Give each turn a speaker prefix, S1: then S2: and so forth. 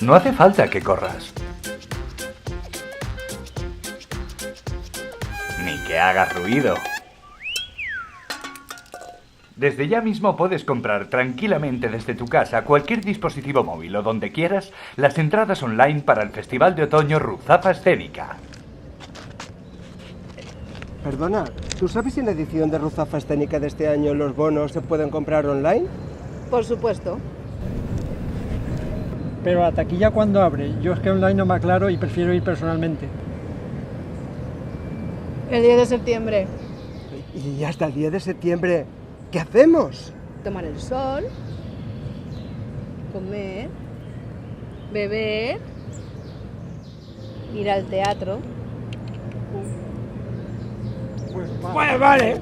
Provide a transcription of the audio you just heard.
S1: No hace falta que corras. Ni que hagas ruido. Desde ya mismo puedes comprar tranquilamente desde tu casa cualquier dispositivo móvil o donde quieras las entradas online para el Festival de Otoño Ruzafa Escénica.
S2: Perdona, ¿tú sabes si en la edición de Ruzafa Escénica de este año los bonos se pueden comprar online?
S3: Por supuesto.
S4: Pero la taquilla, ¿cuándo abre? Yo es que online no me aclaro y prefiero ir personalmente.
S3: El 10 de septiembre.
S2: Y hasta el 10 de septiembre, ¿qué hacemos?
S3: Tomar el sol, comer, beber, ir al teatro.
S2: Pues vale.